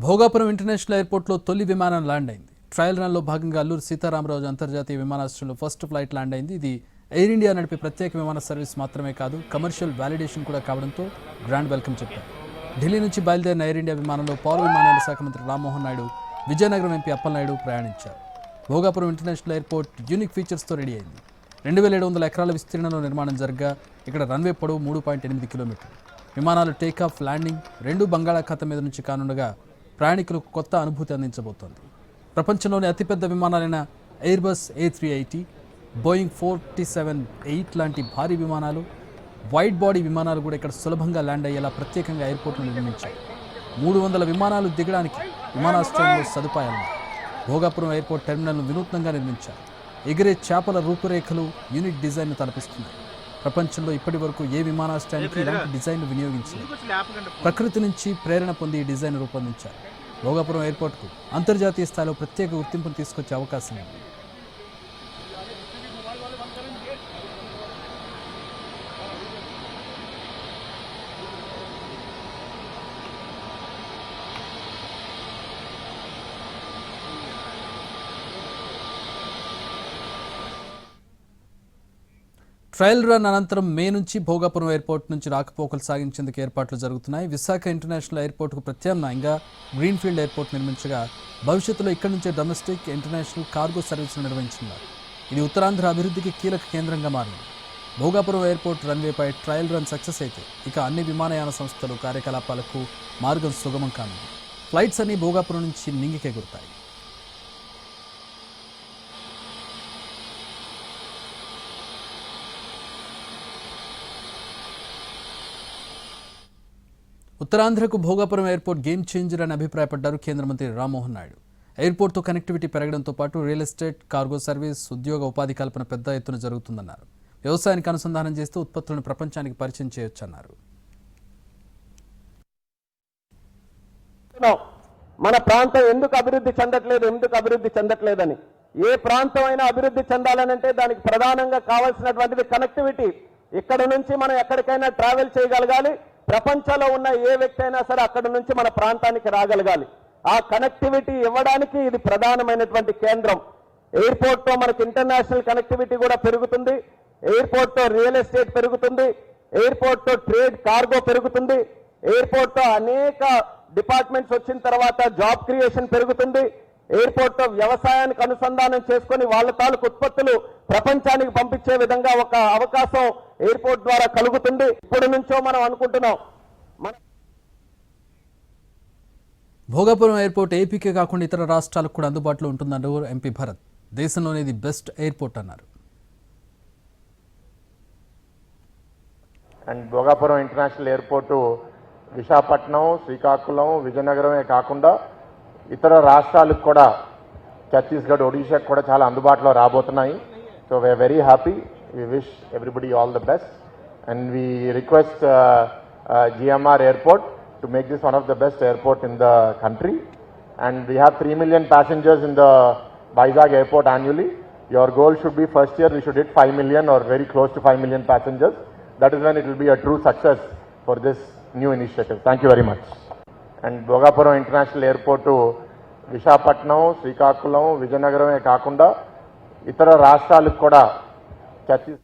Bhogapuram international ఎయిర్పోర్ట్లో తొలి విమానం ల్యాండ్ అయింది. ట్రయల్ రన్లో భాగంగా అల్లూరు సీతారామరాజు అంతర్జాతీయ విమానాశ్రయంలో ఫస్ట్ ఫ్లైట్ ల్యాండ్ అయింది. ఇది ఎయిర్ ఇండియా నడిపే ప్రత్యేక విమాన సర్వీస్ మాత్రమే కాదు, కమర్షియల్ వ్యాలిడేషన్ కూడా కావడంతో గ్రాండ్ వెల్కమ్ చెప్పారు. ఢిల్లీ నుంచి బయలుదేరిన ఎయిర్ ఇండియా విమానంలో పౌర విమానయాన శాఖ మంత్రి రామ్మోహన్ నాయుడు, విజయనగరం ఎంపీ అప్పలనాయుడు ప్రయాణించారు. భోగాపురం ఇంటర్నేషనల్ ఎయిర్పోర్ట్ యూనిక్ ఫీచర్స్తో రెడీ అయింది. 2700 ఎకరాల విస్తీర్ణంలో నిర్మాణం జరగ్గా ఇక్కడ రన్వే పొడవు 3.8 కిలోమీటర్లు. విమానాలు టేకాఫ్, ల్యాండింగ్ రెండూ బంగాళాఖాతం మీద నుంచి కానుండగా ప్రయాణికులకు కొత్త అనుభూతి అందించబోతోంది. ప్రపంచంలోని అతిపెద్ద విమానాలైన ఎయిర్బస్ A380, బోయింగ్ 478 లాంటి భారీ విమానాలు, వైడ్ బాడీ విమానాలు కూడా ఇక్కడ సులభంగా ల్యాండ్ అయ్యేలా ప్రత్యేకంగా ఎయిర్పోర్ట్ను నిర్మించాయి. 300 విమానాలు దిగడానికి విమానాశ్రయంలో సదుపాయాలున్నాయి. భోగాపురం ఎయిర్పోర్ట్ టెర్మినల్ను వినూత్నంగా నిర్మించారు. ఎగిరే చేపల రూపురేఖలు యూనిక్ డిజైన్ను తలపిస్తున్నాయి. ప్రపంచంలో ఇప్పటి వరకు ఏ విమానాశ్రయానికి ఇలాంటి డిజైన్ను వినియోగించలేదు. ప్రకృతి నుంచి ప్రేరణ పొంది ఈ డిజైన్ రూపొందించారు. భోగాపురం ఎయిర్పోర్ట్కు అంతర్జాతీయ స్థాయిలో ప్రత్యేక గుర్తింపును తీసుకొచ్చే అవకాశం ఉంది. ట్రయల్ రన్ అనంతరం మే నుంచి భోగాపురం ఎయిర్పోర్ట్ నుంచి రాకపోకలు సాగించేందుకు ఏర్పాట్లు జరుగుతున్నాయి. విశాఖ ఇంటర్నేషనల్ ఎయిర్పోర్ట్కు ప్రత్యామ్నాయంగా గ్రీన్ఫీల్డ్ ఎయిర్పోర్ట్ నిర్మించగా భవిష్యత్తులో ఇక్కడి నుంచే డొమెస్టిక్, ఇంటర్నేషనల్ కార్గో సర్వీసులు నిర్వహించనున్నారు. ఇది ఉత్తరాంధ్ర అభివృద్ధికి కీలక కేంద్రంగా మారింది. భోగాపురం ఎయిర్పోర్ట్ రన్వేపై ట్రయల్ రన్ సక్సెస్ అయితే ఇక అన్ని విమానయాన సంస్థలు కార్యకలాపాలకు మార్గం సుగమం కానుంది. ఫ్లైట్స్ అన్ని భోగాపురం నుంచి నింగికెగురుతాయి. ఉత్తరాంధ్రకు భోగాపురం ఎయిర్పోర్ట్ గేమ్ చేంజర్ అని అభిప్రాయపడ్డారు కేంద్ర మంత్రి రామ్మోహన్ నాయుడు. ఎయిర్పోర్ట్తో కనెక్టివిటీ పెరగడంతో పాటు రియల్ ఎస్టేట్, కార్గో సర్వీస్, ఉద్యోగ ఉపాధి కల్పన పెద్ద ఎత్తున జరుగుతుందన్నారు. వ్యవసాయానికి అనుసంధానం చేస్తూ ఉత్పత్తులను ప్రపంచానికి పరిచయం చేయొచ్చన్నారు. మన ప్రాంతం ఎందుకు అభివృద్ధి చెందట్లేదని, ఏ ప్రాంతం అయినా అభివృద్ధి చెందాలనంటే దానికి ప్రధానంగా కావాల్సినటువంటిది కనెక్టివిటీ. ఇక్కడ నుంచి మనం ఎక్కడికైనా ట్రావెల్ చేయగలగాలి. ప్రపంచంలో ఉన్న ఏ వ్యక్తి అయినా సరే అక్కడి నుంచి మన ప్రాంతానికి రాగలగాలి. ఆ కనెక్టివిటీ ఇవ్వడానికి ఇది ప్రధానమైనటువంటి కేంద్రం. ఎయిర్పోర్ట్ తో మనకి ఇంటర్నేషనల్ కనెక్టివిటీ కూడా పెరుగుతుంది. ఎయిర్పోర్ట్ తో రియల్ ఎస్టేట్ పెరుగుతుంది. ఎయిర్పోర్ట్ తో ట్రేడ్, కార్గో పెరుగుతుంది. ఎయిర్పోర్ట్ తో అనేక డిపార్ట్మెంట్స్ వచ్చిన తర్వాత జాబ్ క్రియేషన్ పెరుగుతుంది. ఎయిర్పోర్ట్ తో వ్యవసాయానికి అనుసంధానం చేసుకుని వాళ్ళ తాలూకు ఉత్పత్తులు ప్రపంచానికి పంపించే విధంగా ఒక అవకాశం ఎయిర్పోర్ట్ ద్వారా కలుగుతుంది. ఇప్పటి నుంచో మనం అనుకుంటున్నాం. భోగాపురం ఎయిర్పోర్ట్ ఏపీకే కాకుండా ఇతర రాష్ట్రాలకు కూడా అందుబాటులో ఉంటుందన్నారు ఎంపీ భరత్. దేశంలోనే ఇది బెస్ట్ ఎయిర్పోర్ట్ అన్నారు. And Bhogapuram international airport Visakhapatnam, Srikakulam, విజయనగరమే కాకుండా ఇతర రాష్ట్రాలకు కూడా, ఛత్తీస్గఢ్, ఒడిశాకు కూడా చాలా అందుబాటులో రాబోతున్నాయి. So we are very happy. We wish everybody all the best, and we request GMR Airport to make this one of the best airport in the country. And we have 3 million passengers in the Vizag airport annually. Your goal should be first year we should hit 5 million or very close to 5 million passengers. That is when it will be a true success for this new initiative. Thank you very much. And Bhogapuram International Airport Visakhapatnam, Srikakulam, విజయనగరమే కాకుండా ఇతర రాష్ట్రాలకు కూడా, ఛత్తీస్